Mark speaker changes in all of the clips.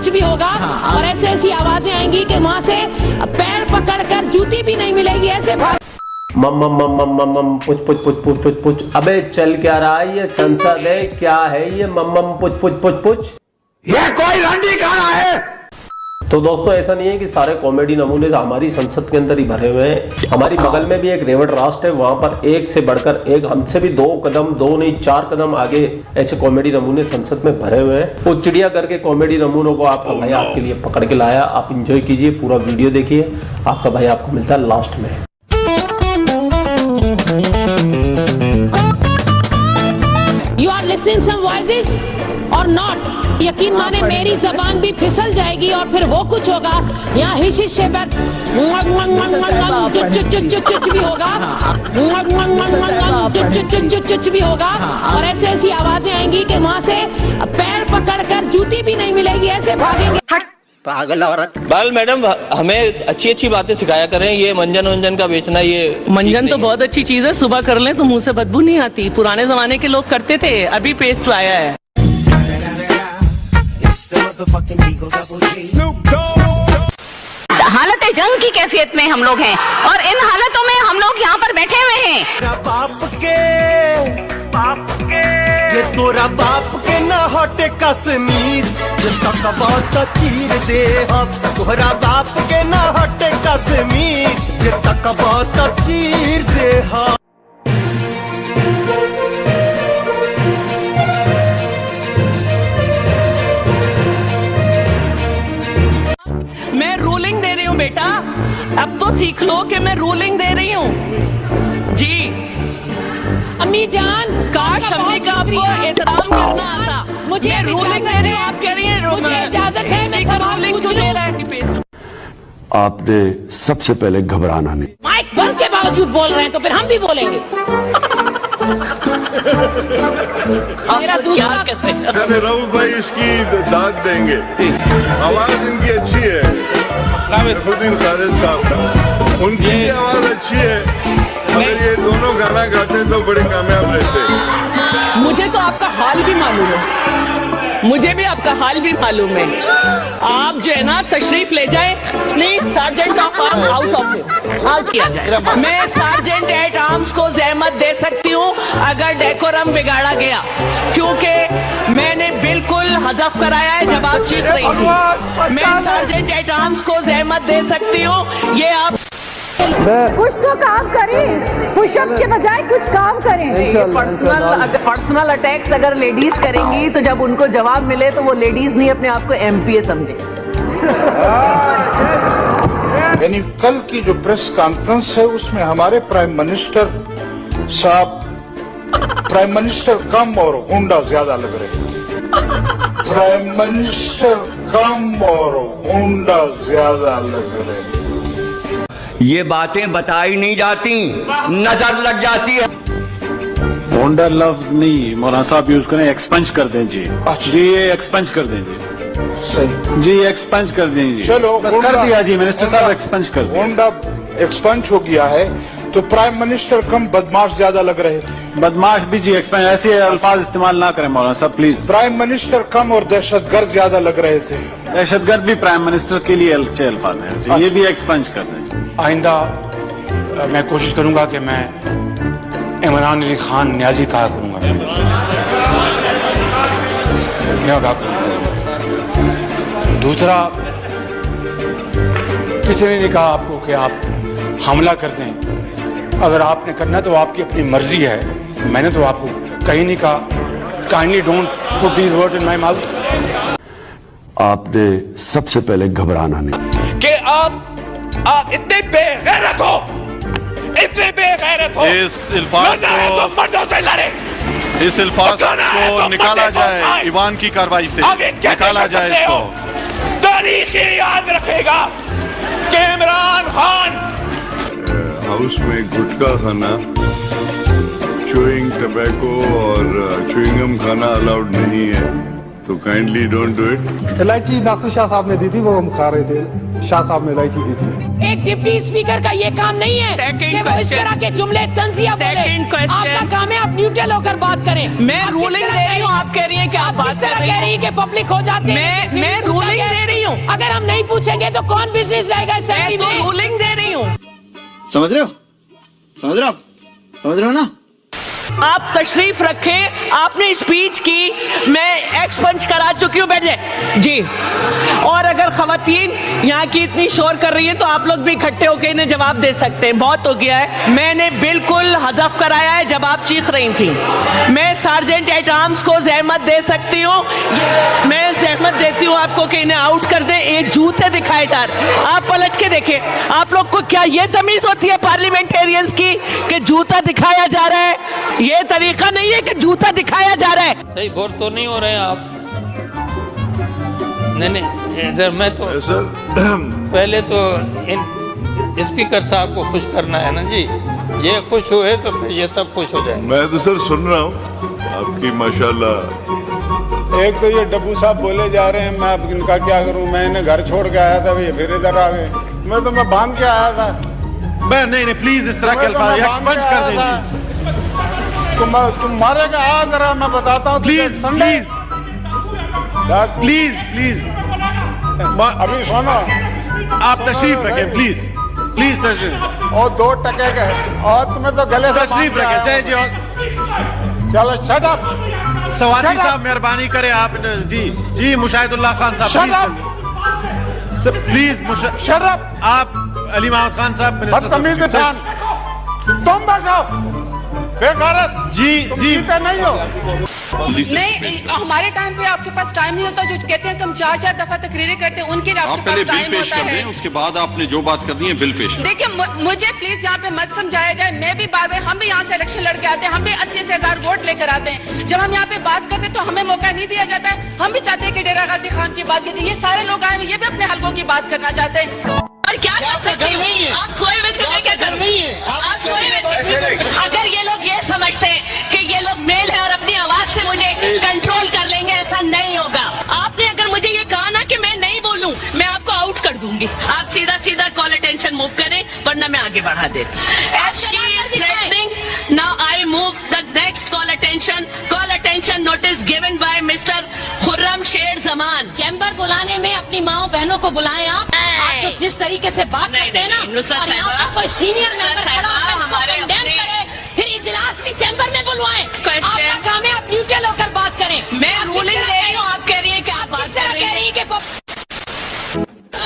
Speaker 1: कुछ भी होगा और ऐसे ऐसी आवाजें आएंगी कि वहां से पैर पकड़कर जूती भी नहीं मिलेगी, ऐसे
Speaker 2: मम मम मम मम मम मम पुछ पुछ पुछ पुछ पुछ पुछ। अबे चल क्या रहा है, ये संसद है क्या है ये मम मम पुछ पुछ पुछ पुछ?
Speaker 3: ये कोई रंडी खाना है?
Speaker 2: तो दोस्तों ऐसा नहीं है कि सारे कॉमेडी नमूने हमारी संसद के अंदर ही भरे हुए हैं। हमारी बगल में भी एक रेवट राष्ट्र है, वहां पर एक से बढ़कर एक, हमसे भी 2 कदम 2 नहीं 4 कदम आगे ऐसे कॉमेडी नमूने संसद में भरे हुए हैं। वो चिड़ियाघर के कॉमेडी नमूनों को आपका भाई आपके लिए पकड़ के लाया। आप इंजॉय कीजिए, पूरा वीडियो देखिए, आपका भाई आपको मिलता है लास्ट में।
Speaker 1: You are listening some voices or not? यकीन माने मेरी जबान भी फिसल जाएगी और फिर वो कुछ होगा यहाँ हिश से चुच भी होगा, चुच भी होगा और ऐसे ऐसी आवाजें आएंगी कि वहां से पैर पकड़कर जूती भी नहीं मिलेगी, ऐसे भागेंगे।
Speaker 4: पागल औरत।
Speaker 5: बाल मैडम हमें अच्छी अच्छी बातें सिखाया करें, ये मंजन वंजन का बेचना, ये
Speaker 6: मंजन तो बहुत अच्छी चीज है, सुबह कर लें तो मुंह से बदबू नहीं आती। पुराने जमाने के लोग करते थे, अभी पेस्ट आया है।
Speaker 7: हालत जंग की कैफियत में हम लोग हैं और इन हालतों में हम लोग यहाँ पर बैठे हुए हैं।
Speaker 3: बाप के ये तोरा बाप के ना हटे कश्मीर, जिसका बहुत चीर दे हम तोरा बाप के ना हटे कश्मीर, जिसका बहुत चीर दे हम।
Speaker 6: मैं रूलिंग दे रही हूँ बेटा, अब तो सीख लो कि मैं रूलिंग दे रही हूँ जी।
Speaker 1: अम्मी जान,
Speaker 6: काश अम्मी का आपको एहतराम करना आता।
Speaker 1: मुझे
Speaker 6: रूलिंग दे रही हूँ, आप कह रही हैं
Speaker 1: मुझे इजाजत है, मैं सवाल
Speaker 6: रूलिंग क्यों दे रहा है?
Speaker 8: आपने सबसे पहले घबराना नहीं।
Speaker 1: माइक बंद के बावजूद बोल रहे हैं तो फिर हम भी बोलेंगे। मेरा दूसरा
Speaker 9: कहते रहू भाई इसकी दाद देंगे, आवाज इनकी अच्छी है। खुदीन खालिद साहब का उनकी आवाज अच्छी है, अगर ये दोनों गाना गाते तो बड़े कामयाब रहते।
Speaker 6: मुझे तो आपका हाल भी मालूम है, मुझे भी आपका हाल भी मालूम है। आप जो है ना तशरीफ ले जाए please, sergeant of arm out of out किया जाए। मैं सार्जेंट एट आर्म्स को जहमत दे सकती हूँ अगर डेकोरम बिगाड़ा गया, क्योंकि मैंने बिल्कुल हदफ कराया है जब आप चीख रही थी। मैं सार्जेंट एट आर्म्स को जहमत दे सकती हूँ, ये आप
Speaker 10: कुछ तो काम करें, पुशअप्स के बजाय कुछ काम करें।
Speaker 6: पर्सनल अटैक्स अगर लेडीज करेंगी तो जब उनको जवाब मिले तो वो लेडीज नहीं अपने आप को एमपीए समझे।
Speaker 11: यानी कल की जो प्रेस कॉन्फ्रेंस है उसमें हमारे प्राइम मिनिस्टर साहब, प्राइम मिनिस्टर कम और गुंडा ज्यादा लग रहे थे। प्राइम मिनिस्टर कम और गुंडा ज्यादा लग रहे थे।
Speaker 4: ये बातें बताई नहीं जाती, नजर लग जाती है।
Speaker 12: गुंडा लफ्ज नहीं मौलाना साहब यूज करें, एक्सपंज कर दें जी। जी ये एक्सपंज कर दें जी, सही जी एक्सपंज कर दें जी।
Speaker 11: चलो
Speaker 12: कर दिया जी मिनिस्टर साहब, एक्सपंज कर दिया।
Speaker 11: गुंडा एक्सपंज हो गया है तो प्राइम मिनिस्टर कम बदमाश ज्यादा लग रहे थे।
Speaker 12: बदमाश भी जी एक्सपंज, ऐसे अल्फाज इस्तेमाल ना करें मौलाना साहब प्लीज।
Speaker 11: प्राइम मिनिस्टर कम और दहशतगर्द ज्यादा लग रहे थे।
Speaker 12: दहशतगर्द भी प्राइम मिनिस्टर के लिए अच्छे अल्फाज हैं जी, ये भी एक्सपंज कर दें।
Speaker 13: आइंदा मैं कोशिश करूंगा कि मैं इमरान अली खान न्याजी कहा करूंगा, दूसरा किसी ने नहीं कहा आपको कि आप हमला कर दें, अगर आपने करना तो आपकी अपनी मर्जी है, मैंने तो आपको कहीं नहीं कहा। Kindly don't put these words in my mouth.
Speaker 8: आपने सबसे पहले घबराना नहीं
Speaker 3: कि आप इतने बेगैरत हो, इतने बेगैरत हो।
Speaker 9: इस अल्फाज को
Speaker 3: मर्दों से लड़े,
Speaker 9: इस अल्फाज को निकाला जाए, ईवान की कार्रवाई से निकाला जाए इसको।
Speaker 3: तारीख याद रखेगा कि इमरान खान
Speaker 9: हाउस में गुटखा खाना, चुइंग टबैको और चुइंगम खाना अलाउड नहीं है, तो काइंडली डोंट डू इट।
Speaker 14: इलायची नासिर शाह साहब ने दी थी, वो हम खा रहे थे। शाह साहब ने इलायची दी थी।
Speaker 1: एक डिप्टी स्पीकर का ये काम नहीं है कि वो इस तरह के जुमले तंजिया बोले। आपका काम है आप न्यूट्रल होकर बात करें।
Speaker 6: मैं रूलिंग दे रही हूँ, आप कह रही हैं कि आप बात
Speaker 1: कह रही हैं कि पब्लिक हो जाती है।
Speaker 6: मैं रूलिंग
Speaker 1: अगर हम नहीं पूछेंगे तो कौन बिजनेस लाएगा असेंबली में?
Speaker 6: रूलिंग दे रही हूँ।
Speaker 15: समझ रहे हो? समझ रहे हो आप? समझ रहे हो ना?
Speaker 6: आप तशरीफ रखें, आपने स्पीच की, मैं एक्सपंज करा चुकी हूँ, बैठ जाए जी। और अगर खवातीन यहाँ की इतनी शोर कर रही है तो आप लोग भी इकट्ठे होकर इन्हें जवाब दे सकते हैं। बहुत हो गया है, मैंने बिल्कुल हदफ कराया है जब आप चीख रही थी। मैं सार्जेंट एट आर्म्स को जहमत दे सकती हूँ, मैं जहमत देती हूँ आपको कि इन्हें आउट कर दे। एक जूते दिखाए जा रहे, आप पलट के देखें, आप लोग को क्या ये तमीज होती है पार्लियामेंटेरियंस की कि जूता दिखाया जा रहा है? ये तरीका नहीं है कि जूता दिखाया जा रहा है।
Speaker 5: सही बोर तो नहीं हो रहे हैं आप? नहीं इधर मैं तो पहले तो इन स्पीकर साहब को खुश करना है ना जी, ये खुश हुए तो फिर ये सब खुश हो जाएंगे।
Speaker 9: मैं तो सर सुन रहा हूँ आपकी माशाल्लाह।
Speaker 13: एक तो ये डब्बू साहब बोले जा रहे हैं, मैं अब इनका क्या करूं? मैं इन्हें घर छोड़ के आया था, ये फिर इधर आ गए। मैं बांध के आया था।
Speaker 11: मैं नहीं प्लीज इस तरह के अल्फाज एक्सपंज कर दीजिए।
Speaker 13: तुम मारेगा, आ जरा मैं बताता हूँ।
Speaker 11: प्लीज प्लीज प्लीज प्लीज
Speaker 13: अभी सुनो,
Speaker 11: आप तशरीफ रखें प्लीज प्लीज तशरीफ।
Speaker 13: और 2 टके का और तुम्हें तो गले से
Speaker 11: तशरीफ रखें जय जी।
Speaker 13: चलो शट अप
Speaker 11: सवाती साहब मेहरबानी करें आप जी मुशाहिदुल्लाह खान साहब प्लीज
Speaker 13: शट अप।
Speaker 11: आप अली महमूद खान साहब
Speaker 13: बदतमीज इंसान, तुम बचाओ बेगारत
Speaker 11: जी जी
Speaker 13: नहीं हो।
Speaker 10: नहीं, हमारे टाइम पे आपके पास टाइम नहीं होता। जो कहते हैं कि हम 4-4 दफा तकरीरें करते हैं, उनके लिए आपके पास टाइम होता है।
Speaker 8: उसके बाद आपने जो बात करनी है बिल पेश।
Speaker 10: देखिए, मुझे प्लीज यहाँ पे मत समझाया जाए। मैं भी बार बार, हम भी यहाँ से इलेक्शन लड़के आते हैं, हम भी 80-80 हजार वोट लेकर आते हैं। जब हम यहाँ पे बात करते हैं तो हमें मौका नहीं दिया जाता है। हम भी चाहते हैं कि डेरा गाजी खान की बात कीजिए। ये सारे लोग आए हुए, ये भी अपने हलकों की बात करना चाहते हैं।
Speaker 6: और क्या कर सकते हैं? आप सोए हुए थे, क्या कर रही है? आप सोए हुए। अगर ये लोग ये समझते हैं कि ये लोग मेल है और अपनी आवाज से मुझे कंट्रोल कर लेंगे, ऐसा नहीं होगा। आपने अगर मुझे ये कहा ना कि मैं नहीं बोलूं, मैं आपको आउट कर दूंगी। आप सीधा सीधा कॉल अटेंशन मूव करें, वरना मैं आगे बढ़ा देती हूँ। Now I move the next call attention. Call attention notice given by mister Khurram शेर जमान।
Speaker 1: चैम्बर बुलाने में अपनी माओ बहनों को बुलाएं। आप जो जिस तरीके से बात करते हैं ना, और यहाँ पर कोई सीनियर मेंबर खड़ा होकर
Speaker 6: हमारे
Speaker 1: कंडेम करे, फिर इजलास भी चैम्बर में बुलवाएं। आपका काम है आप न्यूट्रल होकर बात करें।
Speaker 6: मैं रूलिंग दे रही हूँ, आप कह रही है कि आप बात कर रही है कि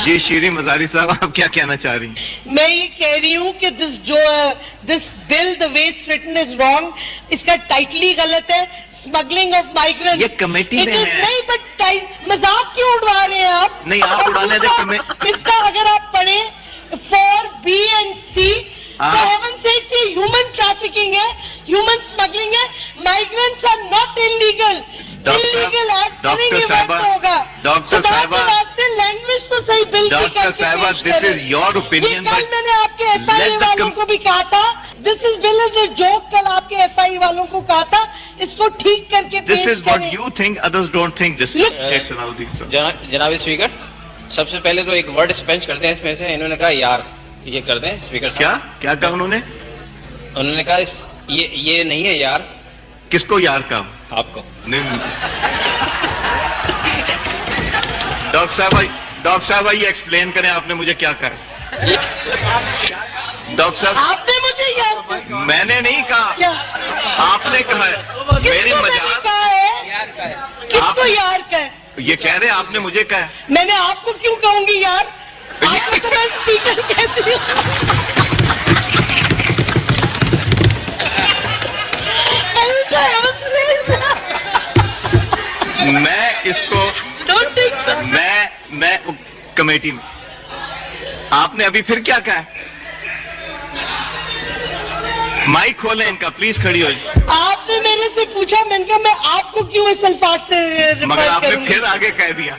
Speaker 16: जी शीरी मजारी साहब, आप क्या कहना चाह रही हैं?
Speaker 17: मैं ये कह रही हूँ कि this bill the way it's written is wrong. इसका टाइटल ही गलत है, स्मगलिंग ऑफ माइग्रेंट्स।
Speaker 16: ये कमेटी में है।
Speaker 17: नहीं, बट मजाक क्यों उड़वा रहे हैं आप?
Speaker 16: नहीं, आप उड़ाने दे।
Speaker 17: इसका अगर आप पढ़े 4B and C, हेवन से ह्यूमन ट्रैफिकिंग है, ह्यूमन स्मगलिंग है। Migrants are not illegal. Illegal act करेंगे वक्त होगा।
Speaker 16: डॉक्टर साहब,
Speaker 17: लैंग्वेज तो सही बिल की
Speaker 16: करके दिस इज योर ओपिनियन।
Speaker 17: कल मैंने आपके FI वालों को भी कहा था, this is bill is a joke. कल आपके FI वालों को कहा था इसको ठीक करके
Speaker 16: this is what you think, others don't think this.
Speaker 5: जनाब स्पीकर, सबसे पहले तो एक वर्ड स्पेंच करते हैं इसमें से। इन्होंने कहा यार, ये कर दें स्पीकर साहब।
Speaker 16: क्या कहा उन्होंने
Speaker 5: कहा ये नहीं है यार।
Speaker 16: किसको यार कहा?
Speaker 5: आपको।
Speaker 16: नहीं डॉक्टर साहब ये एक्सप्लेन करें, आपने मुझे क्या कहा? डॉक्टर साहब,
Speaker 17: आपने मुझे यार,
Speaker 16: मैंने नहीं कहा,
Speaker 17: क्या
Speaker 16: आपने कहा है। मेरी मजाक
Speaker 17: है। किसको यार कहा?
Speaker 16: ये कह रहे हैं आपने मुझे कहा।
Speaker 17: मैंने आपको क्यों कहूंगी यार? आपको तो मैं स्पीकर कहती हूँ।
Speaker 16: मैं इसको मैं कमेटी में, आपने अभी फिर क्या कहा? माइक खोलें इनका प्लीज, खड़ी हो जाए।
Speaker 17: आपने मेरे से पूछा, मैंने कहा मैं आपको क्यों इस अल्फाज से,
Speaker 16: मगर आपने फिर आगे कह दिया।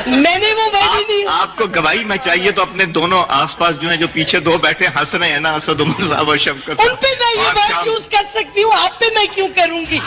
Speaker 17: मैंने वो वैसे नहीं।
Speaker 16: आपको गवाही में चाहिए तो अपने दोनों आसपास जो है, जो पीछे 2 बैठे हंस रहे हैं ना, असद उमर साहब और शमकर साहब,
Speaker 17: उन पे मैं ये बात यूज कर सकती हूँ, आप पे मैं क्यों करूंगी?